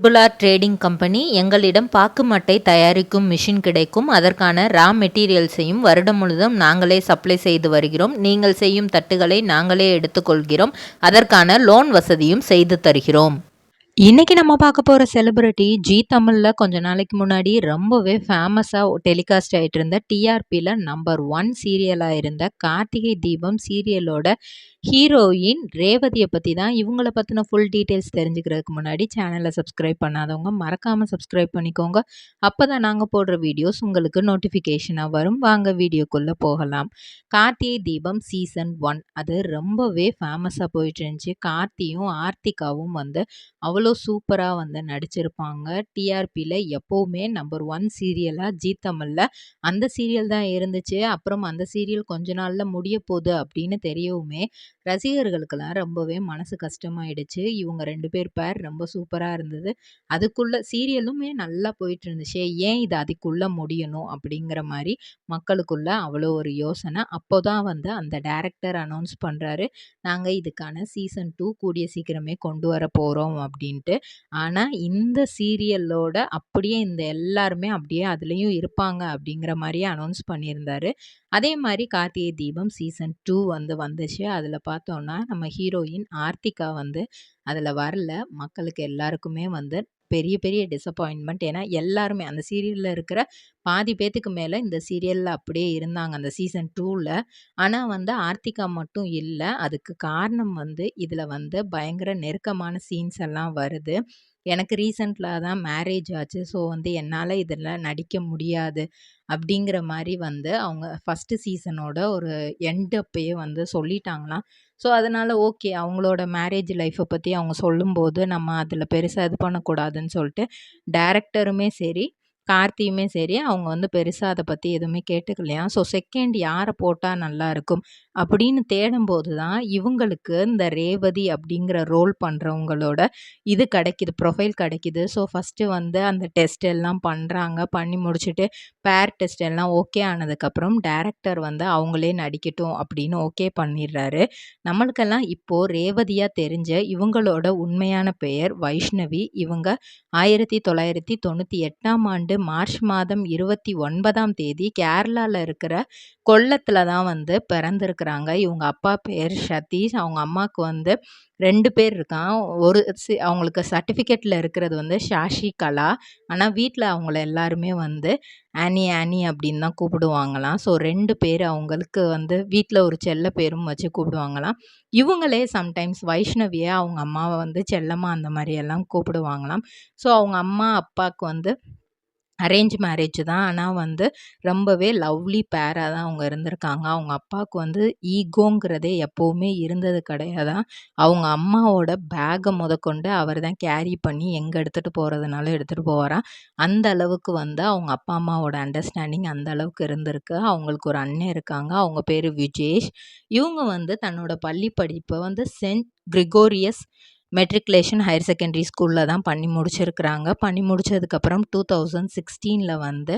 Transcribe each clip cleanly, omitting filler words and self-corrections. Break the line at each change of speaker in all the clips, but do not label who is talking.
Triple trading company எங்களிடம் பாக்கு மட்டை தயாரிக்கும் மிஷின் கிடைக்கும். அதற்கான ரா மெட்டீரியல்ஸையும் வருடம் முழுதும் நாங்களே சப்ளை செய்து வருகிறோம். நீங்கள் செய்யும் தட்டுகளை நாங்களே எடுத்துக்கொள்கிறோம். அதற்கான லோன் வசதியும் செய்து தருகிறோம். இன்னைக்கு நம்ம பார்க்க போகிற செலிபிரிட்டி ஜி தமிழில் கொஞ்ச நாளைக்கு முன்னாடி ரொம்பவே ஃபேமஸாக டெலிகாஸ்ட் ஆகிட்டு இருந்த டிஆர்பியில் நம்பர் 1 சீரியலாக இருந்த கார்த்திகை தீபம் சீரியலோட ஹீரோயின் ரேவதியை பற்றி தான். இவங்கள பற்றின ஃபுல் டீட்டெயில்ஸ் தெரிஞ்சுக்கிறதுக்கு முன்னாடி சேனலை சப்ஸ்கிரைப் பண்ணாதவங்க மறக்காமல் சப்ஸ்கிரைப் பண்ணிக்கோங்க. அப்போ தான் நாங்கள் போடுற வீடியோஸ் உங்களுக்கு நோட்டிஃபிகேஷனாக வரும். வாங்க வீடியோக்குள்ளே போகலாம். கார்த்திகை தீபம் சீசன் 1 அது ரொம்பவே ஃபேமஸாக போயிட்டு இருந்துச்சு. கார்த்தியும் ஆர்த்திகாவும் வந்து அவ்வளோ சூப்பராக வந்து நடிச்சிருப்பாங்க. டிஆர்பியில் எப்போவுமே நம்பர் 1 சீரியலாக ஜீ தமிழில் அந்த சீரியல் தான் இருந்துச்சு. அப்புறம் அந்த சீரியல் கொஞ்ச நாளில் முடிய போகுது அப்படின்னு தெரியவுமே ரசிகர்களுக்கெல்லாம் ரொம்பவே மனசு கஷ்டமாயிடுச்சு. இவங்க 2 பேர் ரொம்ப சூப்பராக இருந்தது. அதுக்குள்ளே சீரியலுமே நல்லா போயிட்டு இருந்துச்சு. ஏன் இது அதுக்குள்ளே முடியணும் அப்படிங்கிற மாதிரி மக்களுக்குள்ள அவ்வளோ ஒரு யோசனை. அப்போ தான் வந்து அந்த டைரக்டர் அனௌன்ஸ் பண்ணுறாரு, நாங்கள் இதுக்கான சீசன் 2 கூடிய சீக்கிரமே கொண்டு வர போகிறோம் அப்படின்ட்டு. ஆனால் இந்த சீரியலோட அப்படியே இந்த எல்லாருமே அப்படியே அதுலேயும் இருப்பாங்க அப்படிங்கிற மாதிரியே அனௌன்ஸ் பண்ணியிருந்தாரு. அதே மாதிரி கார்த்திகை தீபம் சீசன் 2 வந்து வந்துச்சு. அதில் பார்த்தோன்னா நம்ம ஹீரோயின் ஆர்த்திகா வந்து அதில் வரல. மக்களுக்கு எல்லாருக்குமே வந்து பெரிய பெரிய டிசப்பாயின்மெண்ட். ஏன்னா எல்லாருமே அந்த சீரியலில் இருக்கிற பாதி பேத்துக்கு மேலே இந்த சீரியலில் அப்படியே இருந்தாங்க அந்த சீசன் 2ல். ஆனால் வந்து ஆர்த்திகா மட்டும் இல்லை. அதுக்கு காரணம் வந்து இதில் வந்து பயங்கர நெருக்கமான சீன்ஸ் எல்லாம் வருது. எனக்கு ரீசெண்ட்ல தான் மேரேஜ் ஆச்சு. ஸோ வந்து என்னால் இதில் நடிக்க முடியாது அப்படிங்கிற மாதிரி வந்து அவங்க ஃபஸ்ட்டு சீசனோட ஒரு எண்ட் அப்பயே வந்து சொல்லிட்டாங்களாம். ஸோ அதனால் ஓகே, அவங்களோட மேரேஜ் லைஃப்பை பற்றி அவங்க சொல்லும்போது நம்ம அதில் பெருசாக இது பண்ணக்கூடாதுன்னு சொல்லிட்டு டைரக்டருமே சரி கார்த்தியுமே சரி அவங்க வந்து பெருசாக அதை பற்றி எதுவுமே கேட்டுக்கலையாம். ஸோ செகண்ட் யாரை போட்டால் நல்லாயிருக்கும் அப்படின்னு தேடும்போது தான் இவங்களுக்கு இந்த ரேவதி அப்படிங்கிற ரோல் பண்ணுறவங்களோட இது கிடைக்கிது, ப்ரொஃபைல் கிடைக்கிது. ஸோ ஃபஸ்ட்டு வந்து அந்த டெஸ்ட் எல்லாம் பண்ணுறாங்க. பண்ணி முடிச்சுட்டு பேர் டெஸ்ட் எல்லாம் ஓகே ஆனதுக்கப்புறம் டைரக்டர் வந்து அவங்களே நடிக்கட்டும் அப்படின்னு ஓகே பண்ணிடுறாரு. நம்மளுக்கெல்லாம் இப்போது ரேவதியாக தெரிஞ்ச இவங்களோட உண்மையான பெயர் வைஷ்ணவி. இவங்க 1998ஆம் ஆண்டு மார்ச் மாதம் 29ஆம் தேதி கேரளாவில் இருக்கிற கொல்லத்தில் தான் வந்து பிறந்திருக்கிறாங்க. இவங்க அப்பா பேர் சதீஷ். அவங்க அம்மாவுக்கு வந்து 2 பேர் இருக்கான். ஒரு அவங்களுக்கு சர்டிஃபிகேட்டில் இருக்கிறது வந்து ஷாஷி கலா. ஆனால் வீட்டில் அவங்கள எல்லாருமே வந்து ஆனி ஆனி அப்படின்னு தான் கூப்பிடுவாங்களாம். ஸோ 2 பேர் அவங்களுக்கு வந்து வீட்டில் ஒரு செல்ல பேரும் வச்சு கூப்பிடுவாங்களாம். இவங்களே சம்டைம்ஸ் வைஷ்ணவியை அவங்க அம்மாவை வந்து செல்லம்மா அந்த மாதிரியெல்லாம் கூப்பிடுவாங்களாம். ஸோ அவங்க அம்மா அப்பாவுக்கு வந்து அரேஞ்ச் மேரேஜ் தான். ஆனால் வந்து ரொம்பவே லவ்லி பேராக தான் அவங்க இருந்திருக்காங்க. அவங்க அப்பாவுக்கு வந்து ஈகோங்கிறதே எப்போவுமே இருந்தது கிடையாதான். அவங்க அம்மாவோட பேக்கை முதற்கொண்டு அவர் தான் கேரி பண்ணி எங்கே எடுத்துகிட்டு போகிறதுனாலும் எடுத்துகிட்டு போவாராம். அந்த அளவுக்கு வந்து அவங்க அப்பா அம்மாவோட அண்டர்ஸ்டாண்டிங் அந்த அளவுக்கு இருந்திருக்கு. அவங்களுக்கு ஒரு அண்ணன் இருக்காங்க. அவங்க பேர் விஜேஷ். இவங்க வந்து தன்னோட பள்ளி படிப்பை வந்து send Gregorios matriculation higher secondary ஸ்கூலில் தான் பண்ணி முடிச்சிருக்கிறாங்க. பண்ணி முடித்ததுக்கப்புறம் 2016ல் வந்து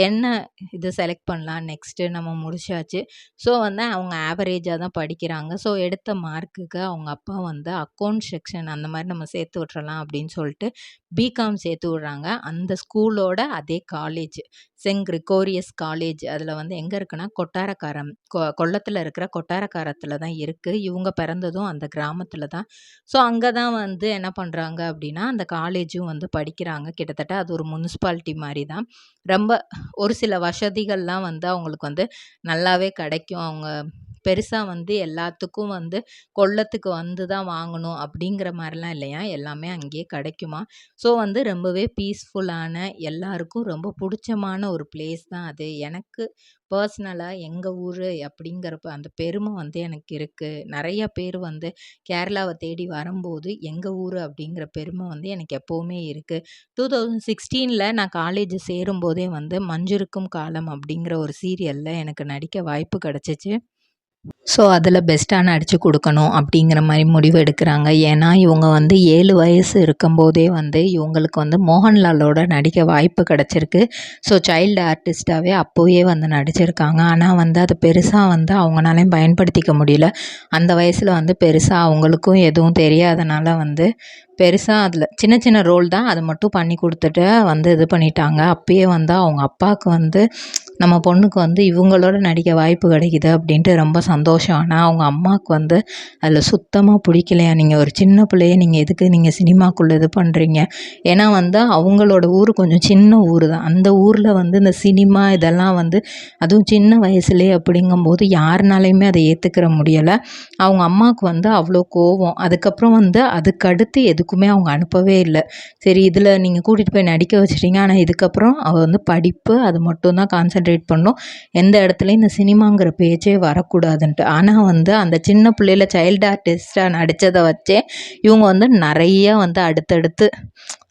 என்ன இது செலக்ட் பண்ணலாம் நெக்ஸ்ட்டு நம்ம முடிச்சாச்சு. ஸோ வந்து அவங்க ஆவரேஜாக தான் படிக்கிறாங்க. ஸோ எடுத்த மார்க்குக்கு அவங்க அப்பா வந்து அக்கௌண்ட் செக்ஷன் அந்த மாதிரி நம்ம சேர்த்து விட்றலாம் அப்படின்னு சொல்லிட்டு பிகாம் சேர்த்து விட்றாங்க. அந்த ஸ்கூலோட அதே காலேஜ் சென்ட் கிரிகோரியஸ் காலேஜ் அதில் வந்து எங்கே இருக்குன்னா கொட்டாரக்காரம் கொல்லத்தில் இருக்கிற கொட்டாரக்காரத்தில் தான் இருக்குது. இவங்க பிறந்ததும் அந்த கிராமத்தில் தான். ஸோ அங்கே தான் வந்து என்ன பண்ணுறாங்க அப்படின்னா அந்த காலேஜும் வந்து படிக்கிறாங்க. கிட்டத்தட்ட அது ஒரு முனிசிபாலிட்டி மாதிரி தான். ரொம்ப ஒரு சில வசதிகள்லாம் வந்து அவங்களுக்கு வந்து நல்லாவே கிடைக்கும். அவங்க பெருசாக வந்து எல்லாத்துக்கும் வந்து கொல்லத்துக்கு வந்து தான் வாங்கணும் அப்படிங்கிற மாதிரிலாம் இல்லையா, எல்லாமே அங்கேயே கிடைக்குமா. ஸோ வந்து ரொம்பவே பீஸ்ஃபுல்லான எல்லாருக்கும் ரொம்ப பிடிச்சமான ஒரு பிளேஸ் தான் அது. எனக்கு பர்சனலாக எங்கள் ஊர் அப்படிங்கிறப்ப அந்த பெருமை வந்து எனக்கு இருக்குது. நிறைய பேர் வந்து கேரளாவை தேடி வரும்போது எங்கள் ஊர் அப்படிங்கிற பெருமை வந்து எனக்கு எப்போவுமே இருக்குது. 2016ல் நான் காலேஜ் சேரும்போதே வந்து மஞ்சிருக்கும் காலம் அப்படிங்கிற ஒரு சீரியலில் எனக்கு நடிக்க வாய்ப்பு கிடச்சிச்சு. ஸோ அதில் பெஸ்ட்டாக நடித்து கொடுக்கணும் அப்படிங்கிற மாதிரி முடிவு எடுக்கிறாங்க. ஏன்னா இவங்க வந்து 7 வயசு இருக்கும்போதே வந்து இவங்களுக்கு வந்து மோகன்லாலோட நடிக்க வாய்ப்பு கிடச்சிருக்கு. ஸோ சைல்டு ஆர்டிஸ்ட்டாகவே அப்போவே வந்து நடிச்சிருக்காங்க. ஆனால் வந்து அது பெருசாக வந்து அவங்களாலையும் பயன்படுத்திக்க முடியல. அந்த வயசில் வந்து பெருசாக அவங்களுக்கும் எதுவும் தெரியாதனால வந்து பெருசாக அதில் சின்ன சின்ன ரோல் தான், அது மட்டும் பண்ணி கொடுத்துட்டு வந்து இது பண்ணிட்டாங்க. அப்பயே வந்து அவங்க அப்பாவுக்கு வந்து நம்ம பொண்ணுக்கு வந்து இவங்களோட நடிக்க வாய்ப்பு கிடைக்குது அப்படின்ட்டு ரொம்ப சந்தோஷம். ஆனால் அவங்க அம்மாவுக்கு வந்து அதில் சுத்தமாக பிடிக்கலையா. நீங்கள் ஒரு சின்ன பிள்ளைய நீங்கள் எதுக்கு நீங்கள் சினிமாக்குள்ளே இது பண்ணுறீங்க? ஏன்னா வந்து அவங்களோட ஊர் கொஞ்சம் சின்ன ஊர் தான். அந்த ஊரில் வந்து இந்த சினிமா இதெல்லாம் வந்து அதுவும் சின்ன வயசுலேயே அப்படிங்கும்போது யாருனாலையுமே அதை ஏற்றுக்கிற முடியலை. அவங்க அம்மாவுக்கு வந்து அவ்வளோ கோவம். அதுக்கப்புறம் வந்து அதுக்கடுத்து எதுக்குமே அவங்க அனுப்பவே இல்லை. சரி, இதில் நீங்கள் கூட்டிகிட்டு போய் நடிக்க வச்சிட்டீங்க, ஆனால் இதுக்கப்புறம் அவள் வந்து படிப்பு அது மட்டும் தான் கான்சென்ட்ரேட் பண்ணும், எந்த இடத்துலையும் இந்த சினிமாங்கிற பேச்சே வரக்கூடாதுன்ட்டு. ஆனால் வந்து அந்த சின்ன பிள்ளையில சைல்டு ஆர்டிஸ்டாக நடித்ததை வச்சே இவங்க வந்து நிறைய வந்து அடுத்தடுத்து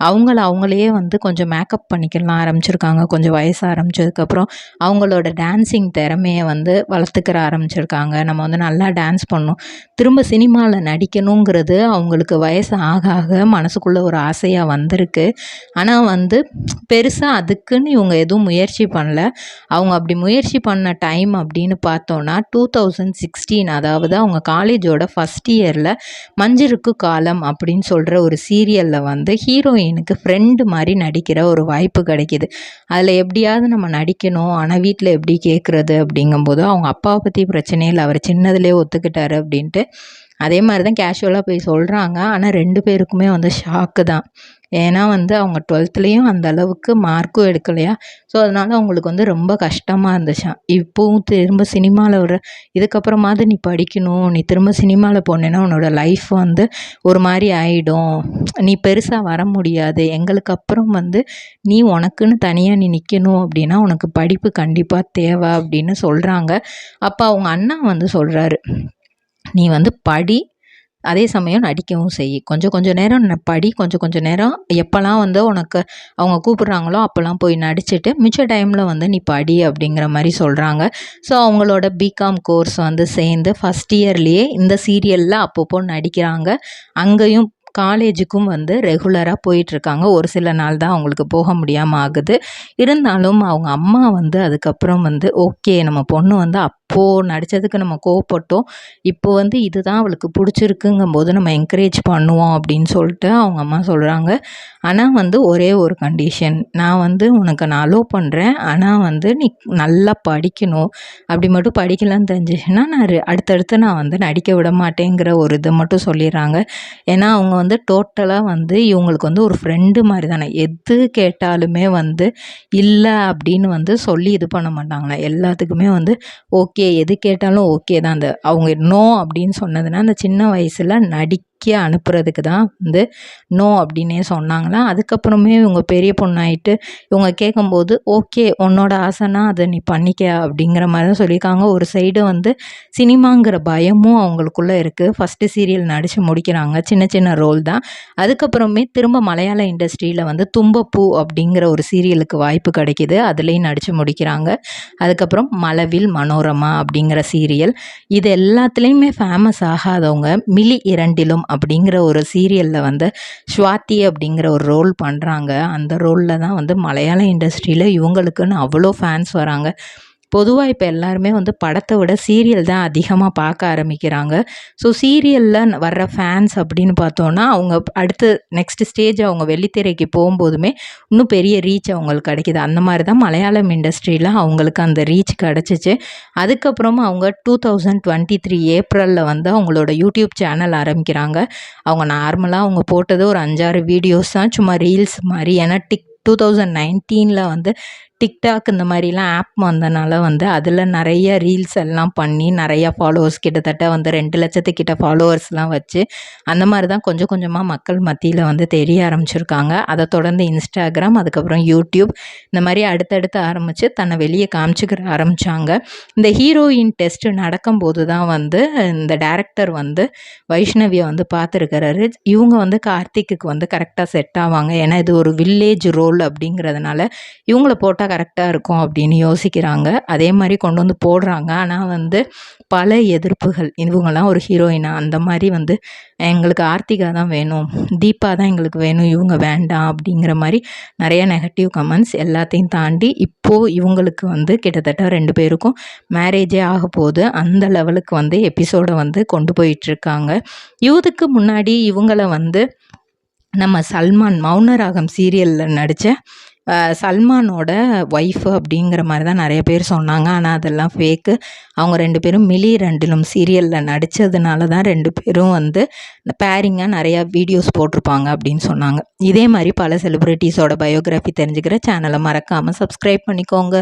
அவங்களையே வந்து கொஞ்சம் மேக்கப் பண்ணிக்கலாம் ஆரம்பிச்சிருக்காங்க. கொஞ்சம் வயசு ஆரம்பித்ததுக்கப்புறம் அவங்களோட டான்ஸிங் திறமையை வந்து வளர்த்துக்கிற ஆரம்பிச்சிருக்காங்க. நம்ம வந்து நல்லா டான்ஸ் பண்ணணும், திரும்ப சினிமாவில் நடிக்கணுங்கிறது அவங்களுக்கு வயசு ஆக ஆக மனசுக்குள்ளே ஒரு ஆசையாக வந்திருக்கு. ஆனால் வந்து பெருசாக அதுக்குன்னு இவங்க எதுவும் முயற்சி பண்ணல. அவங்க அப்படி முயற்சி பண்ண டைம் அப்படின்னு பார்த்தோன்னா 2016, அதாவது அவங்க காலேஜோட ஃபஸ்ட் இயரில் மஞ்சிருக்கு காலம் அப்படின்னு சொல்கிற ஒரு சீரியலில் வந்து ஹீரோயினுக்கு ஃப்ரெண்டு மாதிரி நடிக்கிற ஒரு வாய்ப்பு கிடைக்கிது. அதில் எப்படியாவது நம்ம நடிக்கணும், ஆனால் வீட்டில் எப்படி கேட்குறது அப்படிங்கும்போது அவங்க அப்பாவை பற்றி பிரச்சனை இல்லை, அவர் சின்னதுலேயே ஒத்துக்கிட்டாரு அப்படின்ட்டு அதே மாதிரி தான் கேஷுவலாக போய் சொல்கிறாங்க. ஆனால் 2 பேருக்குமே வந்து ஷாக்கு தான். ஏன்னா வந்து அவங்க 12லேயும் அந்த அளவுக்கு மார்க்கும் எடுக்கலையா. ஸோ அதனால் அவங்களுக்கு வந்து ரொம்ப கஷ்டமாக இருந்துச்சாம். இப்போவும் திரும்ப சினிமாவில் வர இதுக்கப்புறமாவது நீ படிக்கணும், நீ திரும்ப சினிமாவில் போனேன்னா உன்னோட லைஃப் வந்து ஒரு மாதிரி ஆகிடும், நீ பெருசாக வர முடியாது, எங்களுக்கு அப்புறம் வந்து நீ உனக்குன்னு தனியாக நீ நிற்கணும் அப்படின்னா உனக்கு படிப்பு கண்டிப்பாக தேவை அப்படின்னு சொல்கிறாங்க. அப்போ அவங்க அண்ணா வந்து சொல்கிறாரு, நீ வந்து படி, அதே சமயம் நடிக்கவும் செய். கொஞ்சம் நேரம் படி, கொஞ்சம் நேரம் எப்போல்லாம் வந்து உனக்கு அவங்க கூப்பிட்றாங்களோ அப்போல்லாம் போய் நடிச்சுட்டு மிச்ச டைமில் வந்து நீ படி அப்படிங்கிற மாதிரி சொல்கிறாங்க. ஸோ அவங்களோட பிகாம் கோர்ஸ் வந்து சேர்ந்து ஃபஸ்ட் இயர்லேயே இந்த சீரியலில் அப்பப்போ நடிக்கிறாங்க. அங்கேயும் காலேஜுக்கும் வந்து ரெகுலராக போயிட்டுருக்காங்க. ஒரு சில நாள் தான் அவங்களுக்கு போக முடியாமல் ஆகுது. இருந்தாலும் அவங்க அம்மா வந்து அதுக்கப்புறம் வந்து ஓகே, நம்ம பொண்ணு வந்து அப்போது நடித்ததுக்கு நம்ம கோவப்பட்டோம், இப்போ வந்து இதுதான் அவளுக்கு பிடிச்சிருக்குங்கும்போது நம்ம என்கரேஜ் பண்ணுவோம் அப்படின்னு சொல்லிட்டு அவங்க அம்மா சொல்கிறாங்க. ஆனால் வந்து ஒரே ஒரு கண்டிஷன், நான் வந்து உனக்கு நான் அலோவ் பண்ணுறேன், ஆனால் வந்து நீ நல்லா படிக்கணும், அப்படி மட்டும் படிக்கலான்னு தெரிஞ்சிச்சுன்னா நான் அடுத்தடுத்து நான் வந்து நடிக்க விட மாட்டேங்கிற ஒரு இதை மட்டும் சொல்லிடுறாங்க. ஏன்னா அவங்க வந்து டோட்டலாக வந்து இவங்களுக்கு வந்து ஒரு ஃப்ரெண்டு மாதிரி தானே, எது கேட்டாலுமே வந்து இல்லை அப்படின்னு வந்து சொல்லி இது பண்ண மாட்டாங்களே, எல்லாத்துக்குமே வந்து ஓகே, எது கேட்டாலும் ஓகே தான். அந்த அவங்க நோ அப்படின்னு சொன்னதுன்னா அந்த சின்ன வயசில் நடிக்க அனுப்புறதுக்கு தான் வந்து நோ அப்படின்னே சொன்னாங்களாம். அதுக்கப்புறமே இவங்க பெரிய பொண்ணாயிட்டு இவங்க கேட்கும்போது ஓகே உன்னோட ஆசைனா அதை நீ பண்ணிக்க அப்படிங்கிற மாதிரி தான் சொல்லியிருக்காங்க. ஒரு சைடு வந்து சினிமாங்கிற பயமும் அவங்களுக்குள்ளே இருக்குது. ஃபஸ்ட்டு சீரியல் நடித்து முடிக்கிறாங்க, சின்ன சின்ன ரோல் தான். அதுக்கப்புறமே திரும்ப மலையாள இண்டஸ்ட்ரியில் வந்து தும்பப்பூ அப்படிங்கிற ஒரு சீரியலுக்கு வாய்ப்பு கிடைக்கிது, அதுலேயும் நடித்து முடிக்கிறாங்க. அதுக்கப்புறம் மலவில் மனோரமா அப்படிங்கிற சீரியல், இது எல்லாத்துலேயுமே ஃபேமஸ் ஆகாதவங்க மிலி இரண்டிலும் அப்படிங்கிற ஒரு சீரியலில் வந்து ஸ்வாதி அப்படிங்கிற ஒரு ரோல் பண்ணுறாங்க. அந்த ரோலில் தான் வந்து மலையாள இண்டஸ்ட்ரியில் இவங்களுக்குன்னு அவ்வளோ ஃபேன்ஸ் வராங்க. பொதுவாக இப்போ எல்லாருமே வந்து படத்தை விட சீரியல் தான் அதிகமாக பார்க்க ஆரம்பிக்கிறாங்க. ஸோ சீரியலில் வர்ற ஃபேன்ஸ் அப்படின்னு பார்த்தோன்னா அவங்க அடுத்து நெக்ஸ்ட் ஸ்டேஜ் அவங்க வெள்ளித்திரைக்கு போகும்போதுமே இன்னும் பெரிய ரீச் அவங்களுக்கு கிடைக்கிது. அந்த மாதிரி தான் மலையாளம் இண்டஸ்ட்ரியில் அவங்களுக்கு அந்த ரீச் கிடச்சிச்சு. அதுக்கப்புறமா அவங்க 2023 ஏப்ரலில் வந்து அவங்களோட யூடியூப் சேனல் ஆரம்பிக்கிறாங்க. அவங்க நார்மலாக அவங்க போட்டது ஒரு 5-6 வீடியோஸ் தான், சும்மா ரீல்ஸ் மாதிரி. ஏன்னா 2019 வந்து டிக்டாக் இந்த மாதிரிலாம் ஆப் வந்தனால வந்து அதில் நிறைய ரீல்ஸ் எல்லாம் பண்ணி நிறையா ஃபாலோவர்ஸ் கிட்டத்தட்ட வந்து 2 லட்சத்துக்கிட்ட ஃபாலோவர்ஸ்லாம் வச்சு அந்த மாதிரி தான் கொஞ்சம் கொஞ்சமாக மக்கள் மத்தியில் வந்து தெரிய ஆரம்பிச்சிருக்காங்க. அதை தொடர்ந்து இன்ஸ்டாகிராம், அதுக்கப்புறம் யூடியூப் இந்த மாதிரி அடுத்தடுத்து ஆரம்பித்து தன்னை வெளியே காமிச்சிக்கிற ஆரம்பித்தாங்க. இந்த ஹீரோயின் டெஸ்ட்டு நடக்கும்போது தான் வந்து இந்த டைரக்டர் வந்து வைஷ்ணவியை வந்து பார்த்துருக்கிறாரு. இவங்க வந்து கார்த்திக்கு வந்து கரெக்டாக செட் ஆவாங்க, ஏன்னா இது ஒரு வில்லேஜ் ரோல் அப்படிங்கிறதுனால இவங்கள போட்டால் கரெக்டாக இருக்கும் அப்படின்னு யோசிக்கிறாங்க. அதே மாதிரி கொண்டு வந்து போடுறாங்க. ஆனால் வந்து பல எதிர்ப்புகள், இவங்கெல்லாம் ஒரு ஹீரோயினா, அந்த மாதிரி வந்து எங்களுக்கு ஆர்த்திகா தான் வேணும், தீபா தான் எங்களுக்கு வேணும், இவங்க வேண்டாம் அப்படிங்கிற மாதிரி நிறைய நெகட்டிவ் கமெண்ட்ஸ். எல்லாத்தையும் தாண்டி இப்போது இவங்களுக்கு வந்து கிட்டத்தட்ட 2 பேருக்கும் மேரேஜே ஆக போகுது. அந்த லெவலுக்கு வந்து எபிசோடை வந்து கொண்டு போயிட்டுருக்காங்க. இதுக்கு முன்னாடி இவங்கள வந்து
நம்ம சல்மான் மௌனராகம் சீரியலில் நடித்த சல்மானோட ஒய்ஃபு அப்படிங்கிற மாதிரி தான் நிறைய பேர் சொன்னாங்க. ஆனால் அதெல்லாம் ஃபேக்கு. அவங்க 2 பேரும் மிலி ரெண்டிலும் சீரியலில் நடித்ததுனால தான் 2 பேரும் வந்து பேரிங்காக நிறையா வீடியோஸ் போட்டிருப்பாங்க அப்படின்னு சொன்னாங்க. இதே மாதிரி பல செலிப்ரிட்டிஸோட பயோகிராஃபி தெரிஞ்சுக்கிற சேனலை மறக்காமல் சப்ஸ்கிரைப் பண்ணிக்கோங்க.